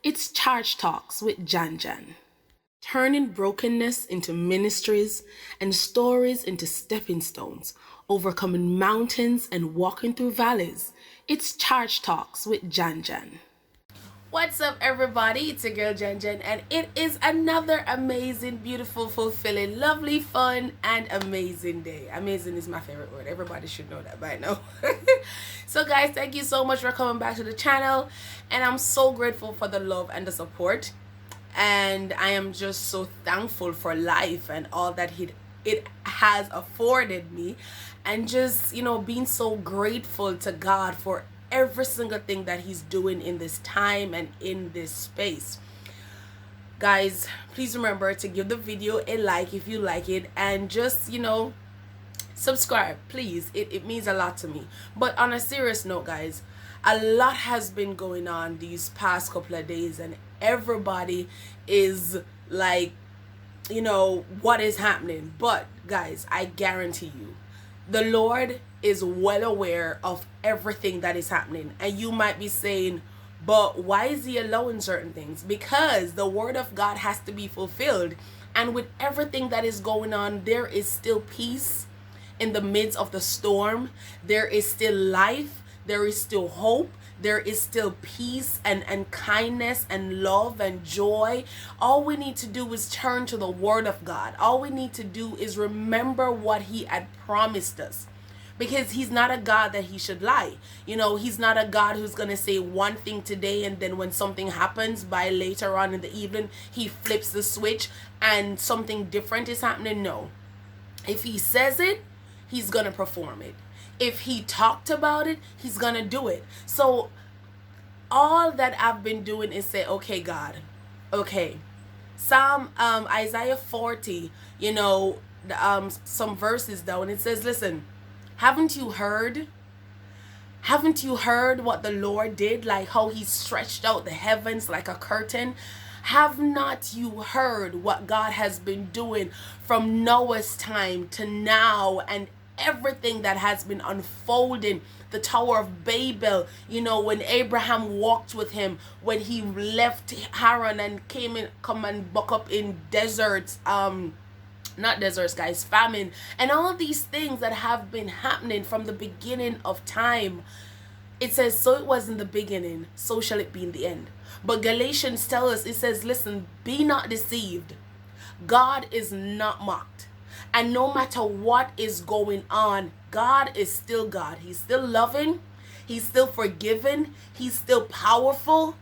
It's Charge Talks with Jan. Turning brokenness into ministries and stories into stepping stones, overcoming mountains and walking through valleys. It's Charge Talks with Jan. What's up, everybody? It's your girl Jan, and it is another amazing, beautiful, fulfilling, lovely, fun, and amazing day. Amazing is my favorite word. Everybody should know that by now. So, guys, thank you so much for coming back to the channel, and I'm so grateful for the love and the support. And I am just so thankful for life and all that it has afforded me, and just being so grateful to God for every single thing that He's doing in this time and in this space. Guys, please remember to give the video a like if you like it, and just subscribe, please. It means a lot to me. But on a serious note, guys, a lot has been going on these past couple of days, and everybody is like, what is happening? But guys, I guarantee you, the Lord is well aware of everything that is happening. And you might be saying, but why is He allowing certain things? Because the word of God has to be fulfilled. And with everything that is going on, there is still peace in the midst of the storm. There is still life. There is still hope. There is still peace and kindness and love and joy. All we need to do is turn to the word of God. All we need to do is remember what He had promised us. Because He's not a God that He should lie. He's not a God who's going to say one thing today, and then when something happens by later on in the evening, He flips the switch and something different is happening. No. If He says it, He's going to perform it. If He talked about it, He's going to do it. So all that I've been doing is say, okay, God, okay. Isaiah 40, some verses down, it says, listen, haven't you heard? Haven't you heard what the Lord did? Like how He stretched out the heavens like a curtain? Have not you heard what God has been doing from Noah's time to now, and everything that has been unfolding? The Tower of Babel, when Abraham walked with Him, when he left Haran and come and buck up in deserts, not deserts, guys, famine, and all these things that have been happening from the beginning of time. It says, so it was in the beginning, so shall it be in the end. But Galatians tells us, it says, listen, be not deceived. God is not mocked. And no matter what is going on, God is still God. He's still loving. He's still forgiving. He's still powerful.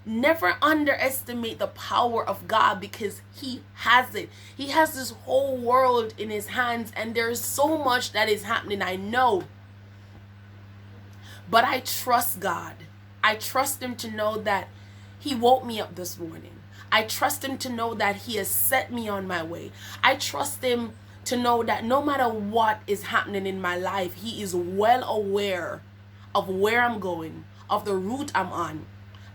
Never underestimate the power of God, because He has it. He has this whole world in His hands, and there's so much that is happening, I know. But I trust God. I trust Him to know that He woke me up this morning. I trust Him to know that He has set me on my way. I trust Him to know that no matter what is happening in my life, He is well aware of where I'm going, of the route I'm on,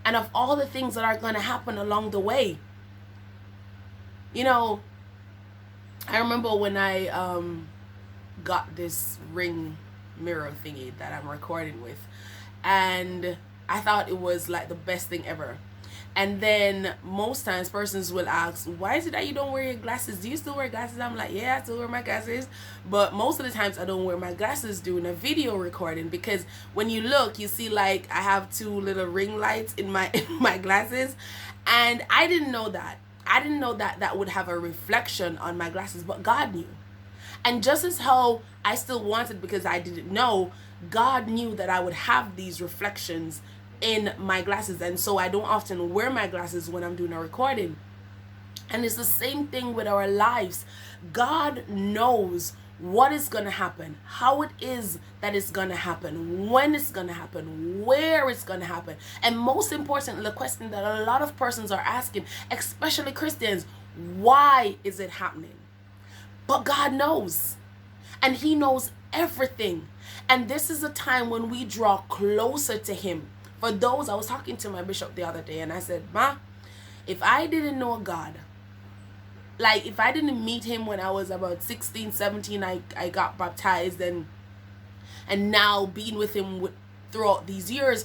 and of all the things that are going to happen along the way. I remember when I got this ring mirror thingy that I'm recording with, and I thought it was like the best thing ever. And then most times persons will ask, why is it that you don't wear your glasses? Do you still wear glasses? I'm like, yeah, I still wear my glasses. But most of the times I don't wear my glasses during a video recording, because when you look, you see like I have two little ring lights in my glasses. And I didn't know that. I didn't know that that would have a reflection on my glasses, but God knew. And just as how I still wanted, because I didn't know, God knew that I would have these reflections in my glasses, and so I don't often wear my glasses when I'm doing a recording. And it's the same thing with our lives. God knows what is going to happen, how it is that it's going to happen, when it's going to happen, where it's going to happen, and most importantly, the question that a lot of persons are asking, especially Christians, why is it happening? But God knows, and He knows everything. And this is a time when we draw closer to Him. For those, I was talking to my bishop the other day, and I said, Ma, if I didn't know God, like if I didn't meet Him when I was about 16, 17, I got baptized, and now being with Him throughout these years,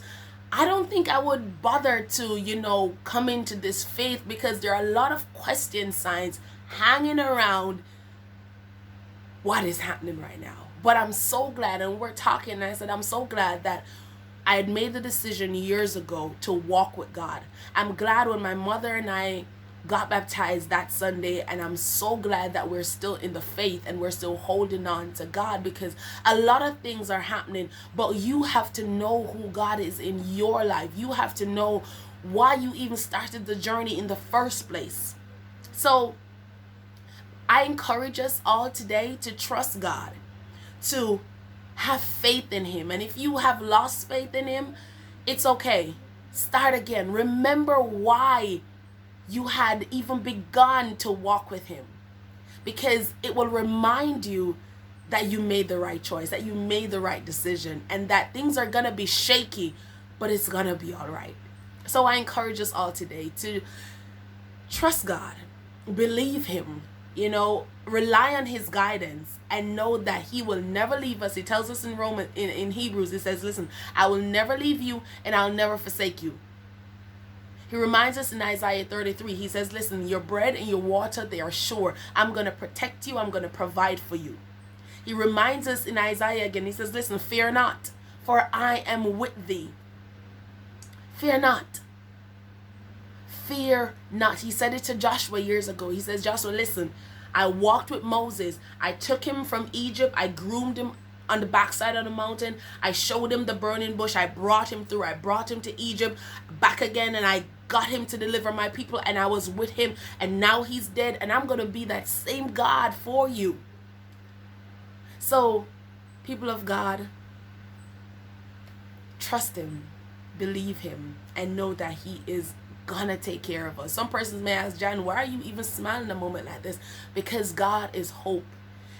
I don't think I would bother to, come into this faith, because there are a lot of question signs hanging around what is happening right now. But I'm so glad, and we're talking, and I said, I'm so glad that I had made the decision years ago to walk with God. I'm glad when my mother and I got baptized that Sunday, and I'm so glad that we're still in the faith and we're still holding on to God, because a lot of things are happening, but you have to know who God is in your life. You have to know why you even started the journey in the first place. So I encourage us all today to trust God, to have faith in Him. And if you have lost faith in Him, it's okay. Start again. Remember why you had even begun to walk with Him, because it will remind you that you made the right choice, that you made the right decision, and that things are going to be shaky, but it's going to be all right. So I encourage us all today to trust God, believe Him, rely on His guidance, and know that He will never leave us. He tells us in in Hebrews, it says, listen, I will never leave you and I'll never forsake you. He reminds us in Isaiah 33, he says, listen, your bread and your water, they are sure. I'm going to protect you. I'm going to provide for you. He reminds us in Isaiah again, he says, listen, fear not, for I am with thee. Fear not. Fear not. He said it to Joshua years ago. He says, Joshua, listen, I walked with Moses. I took him from Egypt. I groomed him on the backside of the mountain. I showed him the burning bush. I brought him through. I brought him to Egypt, back again, and I got him to deliver my people, and I was with him, and now he's dead, and I'm going to be that same God for you. So, people of God, trust Him, believe Him, and know that He is gonna take care of us. Some persons may ask, Jan, why are you even smiling a moment like this? Because God is hope,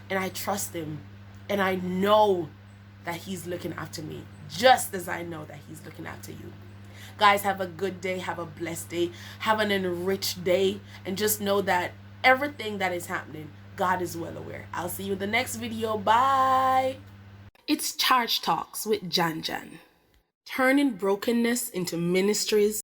and I trust Him, and I know that He's looking after me, just as I know that He's looking after you. Guys, have a good day, have a blessed day, have an enriched day, and just know that everything that is happening, God is well aware. I'll see you in the next video. Bye. It's Charge Talks with Jan. Turning brokenness into ministries